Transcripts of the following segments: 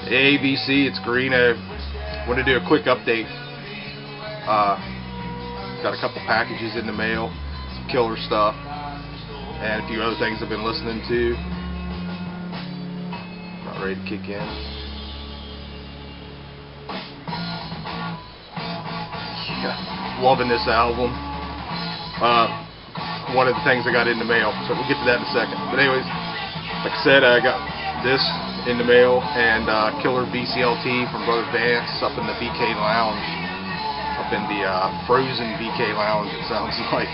Hey VC, it's Greeno. Want to do a quick update. Got a couple packages in the mail, some killer stuff, and a few other things I've been listening to. Not ready to kick in. Yeah, loving this album. One of the things I got in the mail, so we'll get to that in a second. But anyways, like I said, I got this in the mail, and killer VCLT from Brother Vance up in the VK Lounge, up in the frozen VK Lounge, it sounds like.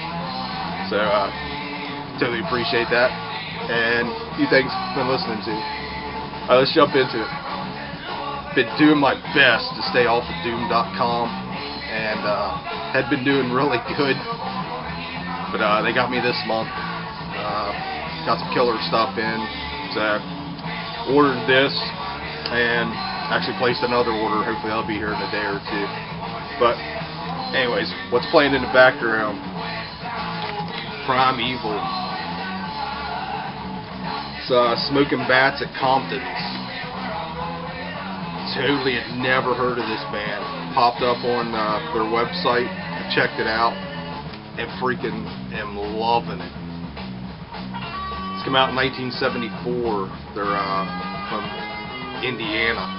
So totally appreciate that, and a few things I've been listening to. Let's jump into it. Been doing my best to stay off of Doom.com, and had been doing really good, but they got me this month. Got some killer stuff in, so ordered this and actually placed another order. Hopefully that'll be here in a day or two. But anyways, what's playing in the background? Primeval. It's Smoking Bats at Compton's. Totally had never heard of this band. Popped up on their website, checked it out, and freaking am loving it. It's come out in 1974. They're from Indiana.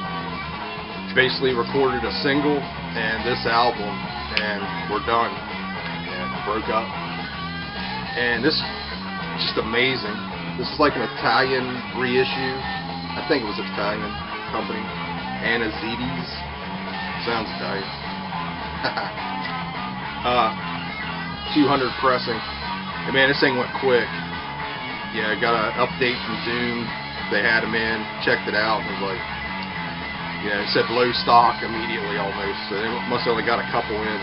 Basically recorded a single and this album, and we're done. And broke up. And this is just amazing. This is like an Italian reissue. I think it was an Italian company. Anazides. Sounds Italian. 200 pressing. And man, this thing went quick. Yeah, I got an update from Doom. They had them in, checked it out, and it was like, it said low stock immediately almost. So they must have only got a couple in.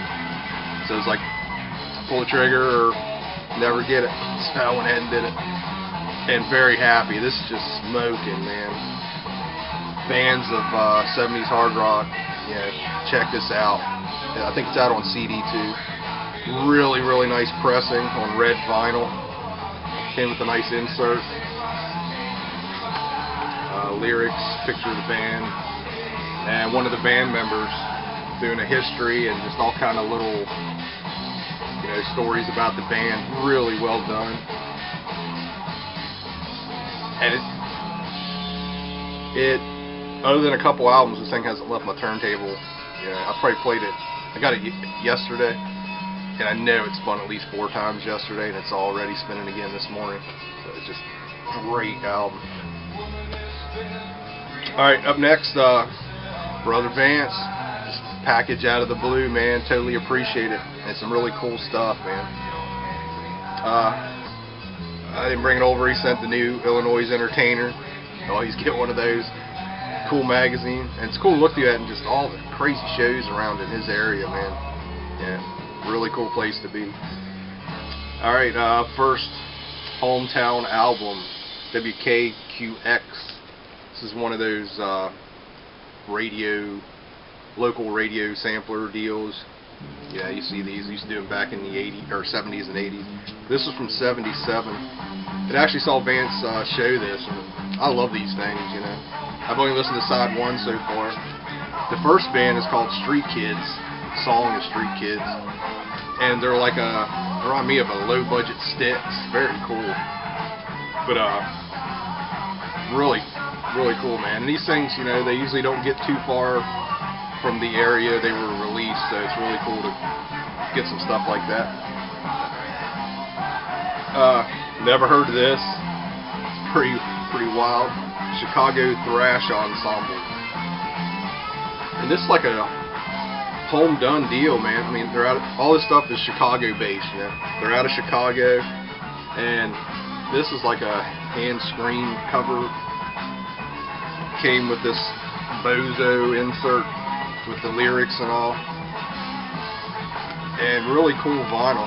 So it was like, pull the trigger or never get it. So I went ahead and did it. And very happy. This is just smoking, man. Fans of 70s hard rock, check this out. I think it's out on CD too. Really, really nice pressing on red vinyl. Came with a nice insert. Lyrics, picture of the band, and one of the band members doing a history and just all kind of little, stories about the band. Really well done. And it other than a couple albums, this thing hasn't left my turntable. I probably played it. I got it yesterday. And I know it spun at least 4 times yesterday, and it's already spinning again this morning. So it's just a great album. Alright, up next, Brother Vance. Just package out of the blue, man. Totally appreciate it. And some really cool stuff, man. I didn't bring it over. He sent the new Illinois Entertainer. I always get one of those. Cool magazine. And it's cool to look through that and just all the crazy shows around in his area, man. Yeah. Really cool place to be. Alright, first hometown album, WKQX. This is one of those local radio sampler deals. Yeah, you see these. I used to do them back in the 80s or 70s and 80s. This is from 77. It actually saw Vance show this, and I love these things, I've only listened to side 1 so far. The first band is called Street Kids. The song is Street Kids. And they're like remind me of a low budget Styx. Very cool. But really, really cool, man. And these things, they usually don't get too far from the area they were released, so it's really cool to get some stuff like that. Never heard of this. Pretty wild. Chicago Thrash Ensemble. And this is like a home done deal, man. I mean, all this stuff is Chicago based, They're out of Chicago, and this is like a hand screen cover. Came with this bozo insert with the lyrics and all, and really cool vinyl.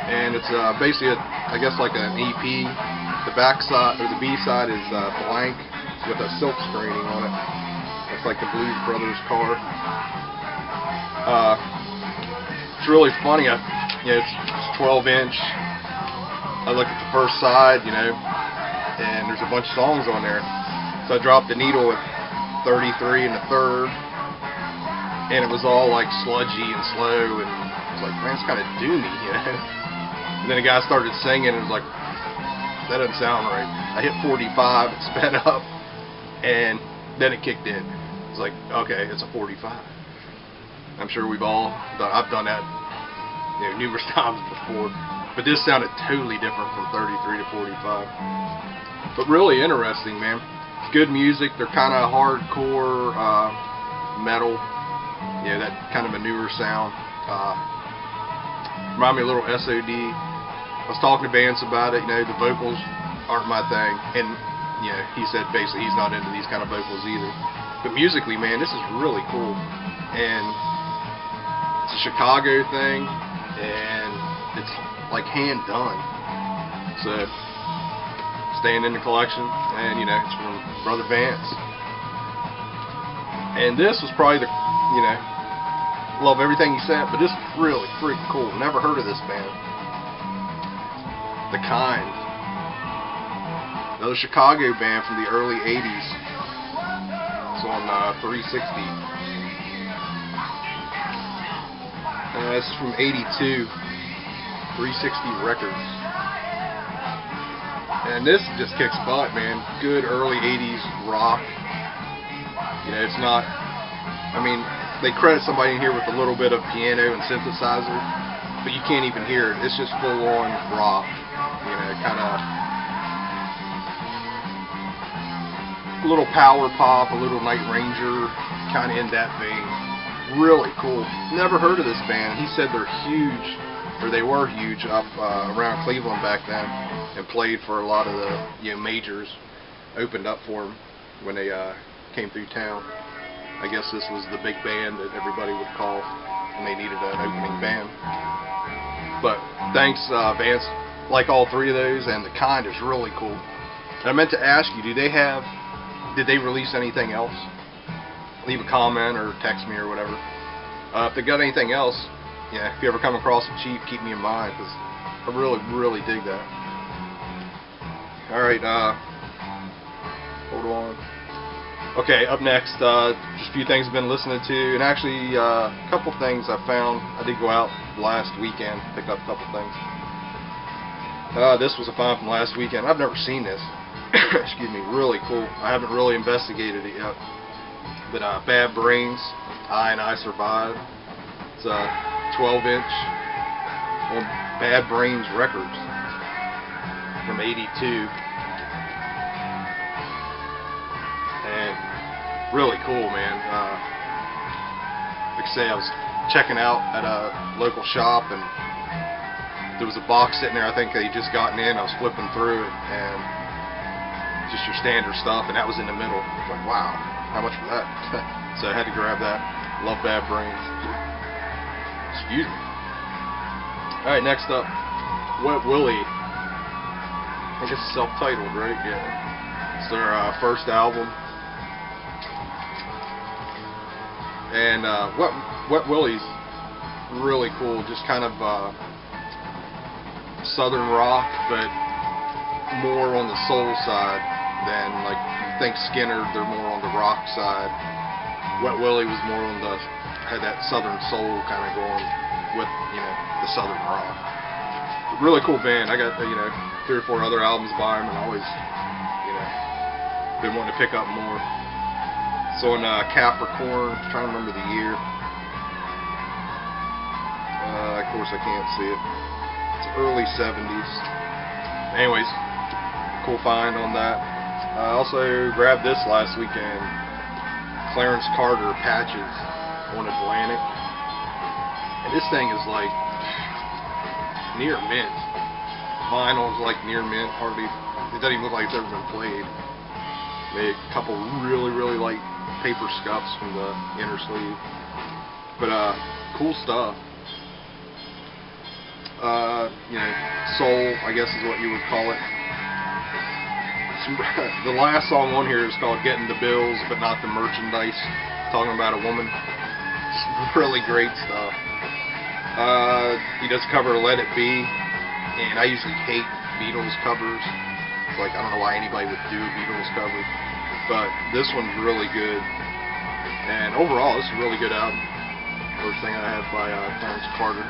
And it's basically I guess like an EP. The back side or the B side is blank with a silk screening on it. It's like the Blues Brothers car. It's really funny. It's 12 inch. I look at the first side, and there's a bunch of songs on there. So I dropped the needle at 33 1/3, and it was all like sludgy and slow, and I was like, man, it's kind of doomy, you know. And then a guy started singing, and it was like, that doesn't sound right. I hit 45, it sped up, and then it kicked in. It's like, okay, it's a 45. I'm sure we've all done. I've done that, you know, numerous times before. But this sounded totally different from 33 to 45. But really interesting, man. Good music. They're kind of hardcore metal. You know, that kind of a newer sound. Remind me a little SOD. I was talking to Vance about it. You know, the vocals aren't my thing, and you know, he said basically he's not into these kind of vocals either. But musically, man, this is really cool. And it's a Chicago thing, and it's like hand done. So staying in the collection, and you know, it's from Brother Vance. And this was probably the, you know, love everything he said, but this is really freaking cool. Never heard of this band. The Kind, another Chicago band from the early '80s. It's on 360. This is from '82. 360 Records. And this just kicks butt, man. Good early '80s rock. You know, it's not, I mean, they credit somebody in here with a little bit of piano and synthesizer, but you can't even hear it. It's just full on rock. You know, kind of a little power pop, a little Night Ranger, kind of in that vein. Really cool. Never heard of this band. He said they're huge, or they were huge up around Cleveland back then, and played for a lot of the, you know, majors. Opened up for them when they came through town. I guess this was the big band that everybody would call when they needed an opening band. But thanks, Vance. Like all three of those, and The Kind is really cool. And I meant to ask you, did they release anything else? Leave a comment or text me or whatever. If they got anything else, yeah, if you ever come across it cheap, keep me in mind, because I really, really dig that. Alright, hold on. Okay, up next, just a few things I've been listening to, and actually a couple things I found. I did go out last weekend, pick up a couple things. This was a find from last weekend. I've never seen this. Excuse me, really cool. I haven't really investigated it yet. But Bad Brains, I and I Survive. It's a 12-inch on Bad Brains Records from '82. And really cool, man. Like I say, I was checking out at a local shop, and there was a box sitting there. I think they just gotten in. I was flipping through it, and just your standard stuff, and that was in the middle. I was like, wow, how much for that? So I had to grab that. Love Bad Brains. Excuse me. Alright, next up, Wet Willie. I think it's self-titled, right? Yeah. It's their first album. And Wet Willie's really cool. Just kind of southern rock, but more on the soul side than, like, you think Skinner, they're more on the rock side. Wet Willie was more on the, had that southern soul kind of going with, you know, the southern rock. Really cool band. I got, you know, 3 or 4 other albums by them, and I always, you know, been wanting to pick up more. So in Capricorn, I'm trying to remember the year. Of course I can't see it. It's early 70s. Anyways, cool find on that. I also grabbed this last weekend. Clarence Carter Patches on Atlantic. And this thing is like near mint. Vinyl's like near mint. Hardly, it doesn't even look like it's ever been played. Made a couple really, really light paper scuffs from the inner sleeve. But cool stuff. You know, soul, I guess is what you would call it. The last song on here is called Getting the Bills, but not the merchandise. Talking about a woman. It's really great stuff. He does cover Let It Be, and I usually hate Beatles covers. It's like, I don't know why anybody would do a Beatles cover, but this one's really good. And overall, this is a really good album. First thing I have by Clarence Carter.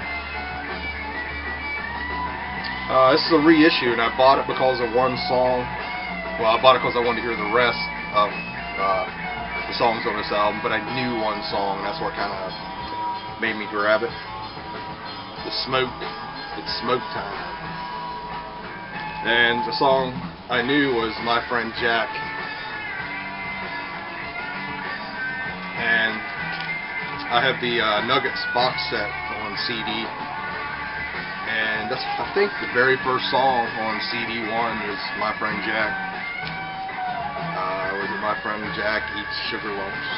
This is a reissue, and I bought it because of one song. Well, I bought it because I wanted to hear the rest of the songs on this album, but I knew one song, and that's what kind of made me grab it. The Smoke. It's Smoke Time. And the song I knew was My Friend Jack. And I have the Nuggets box set on CD, and that's, I think, the very first song on CD 1 is My Friend Jack. Was it My Friend Jack Eats Sugar Lumps?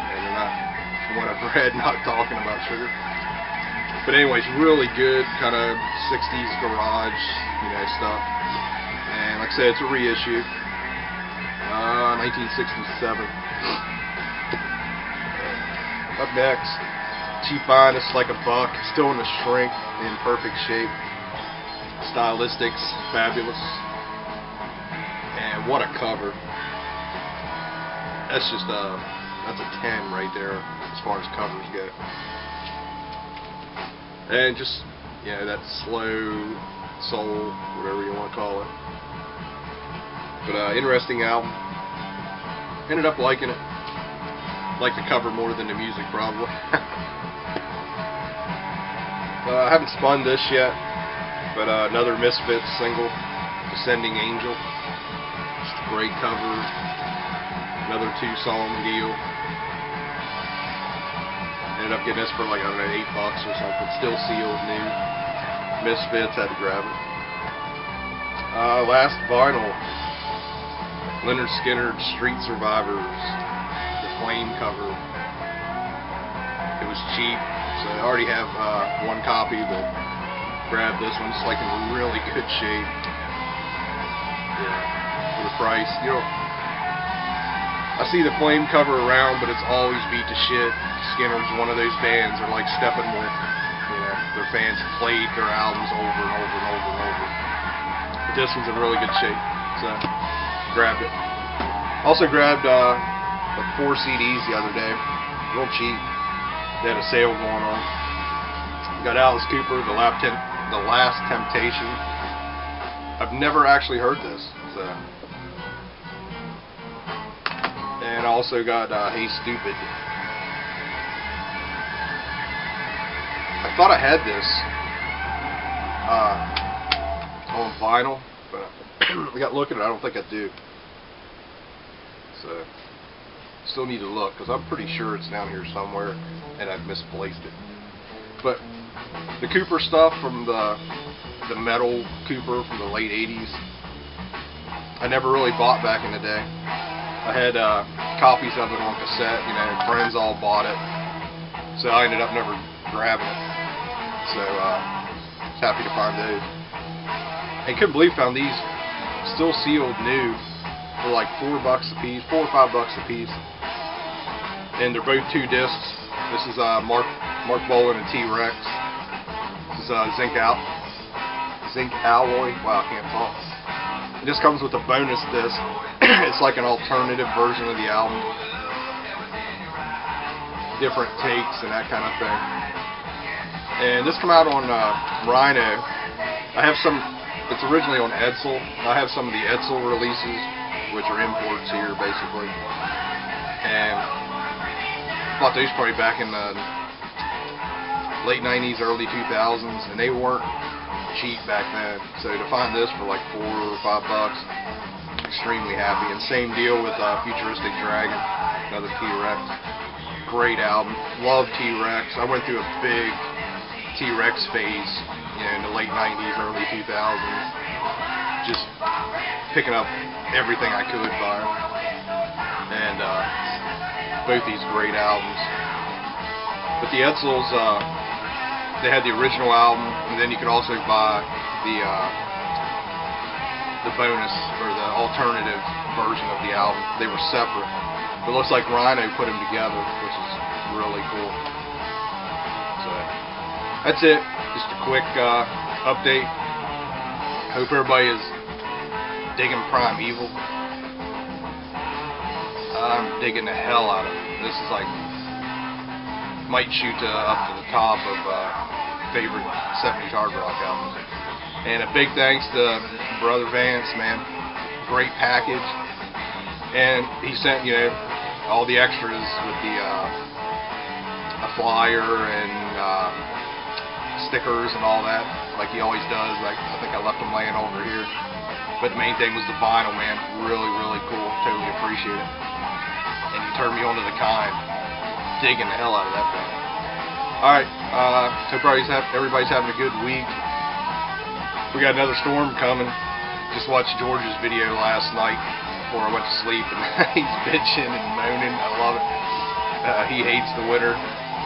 And they're not, from what I've read, not talking about sugar. But anyways, really good kind of 60s garage, stuff. And like I said, it's a reissue. 1967. Up next, cheap finest, like a buck, still in the shrink, in perfect shape. Stylistics, fabulous. And what a cover. That's just that's a 10 right there as far as covers go. And just, that slow soul, whatever you want to call it. But interesting album. Ended up liking it. Like the cover more than the music, probably. I haven't spun this yet, but another Misfits single, Descending Angel. Just a great cover. Another 2-song deal. Ended up getting this for like, I don't know, $8 or something. Still sealed, new. Misfits, had to grab it. Last vinyl, Leonard Skinner's Street Survivors. Flame cover. It was cheap, so I already have one copy, but grabbed this one. It's like in really good shape. Yeah, for the price. I see the Flame cover around, but it's always beat to shit. Skinner's one of those bands are like Steppenwolf. Their fans played their albums over and over and over and over. But this one's in really good shape, so grabbed it. Also grabbed like 4 CDs the other day, real cheap. They had a sale going on. Got Alice Cooper, The Last Temptation. I've never actually heard this, so. And I also got Hey Stupid. I thought I had this on vinyl, but I got looking at it, I don't think I do. So. Still need to look, because I'm pretty sure it's down here somewhere, and I've misplaced it. But the Cooper stuff from the metal Cooper from the late 80s, I never really bought back in the day. I had copies of it on cassette, friends all bought it, so I ended up never grabbing it. So I was happy to find those. And couldn't believe found these still sealed new for like $4 a piece, $4 or $5 a piece. And they're both 2 discs. This is Mark Bolan and TRex. This is Zinc Alloy. Wow, I can't talk. It just comes with a bonus disc. It's like an alternative version of the album. Different takes and that kind of thing. And this came out on Rhino. I have some. It's originally on Edsel. I have some of the Edsel releases, which are imports here, basically. And bought those probably back in the late 90s, early 2000s, and they weren't cheap back then. So to find this for like $4 or $5, extremely happy. And same deal with Futuristic Dragon, another T-Rex. Great album. Love T-Rex. I went through a big T-Rex phase, in the late 90s, early 2000s. Just picking up everything I could by them. And both these great albums. But the Edsels, they had the original album, and then you could also buy the bonus or the alternative version of the album. They were separate. It looks like Rhino put them together, which is really cool. So that's it. Just a quick update. Hope everybody is digging Primeval. I'm digging the hell out of it. This is like, might shoot up to the top of favorite 70s hard rock albums. And a big thanks to Brother Vance, man. Great package. And he sent, you know, all the extras with the a flyer and stickers and all that, like he always does. Like, I think I left them laying over here. But the main thing was the vinyl, man. Really, really cool. Totally appreciate it. And he turned me on to the kind. Digging the hell out of that thing. Alright, hope everybody's having a good week. We got another storm coming. Just watched George's video last night before I went to sleep, and he's bitching and moaning. I love it. He hates the winter.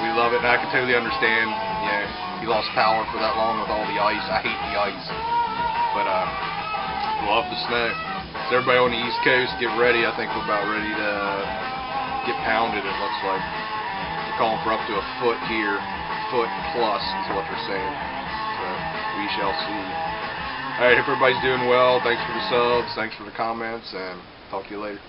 We love it, and I can totally understand. You know, he lost power for that long with all the ice. I hate the ice. But, love the snow. So everybody on the East Coast, get ready. I think we're about ready to get pounded, it looks like. They're calling for up to a foot here. Foot plus is what they're saying. So, we shall see. Alright, hope everybody's doing well. Thanks for the subs, thanks for the comments, and talk to you later.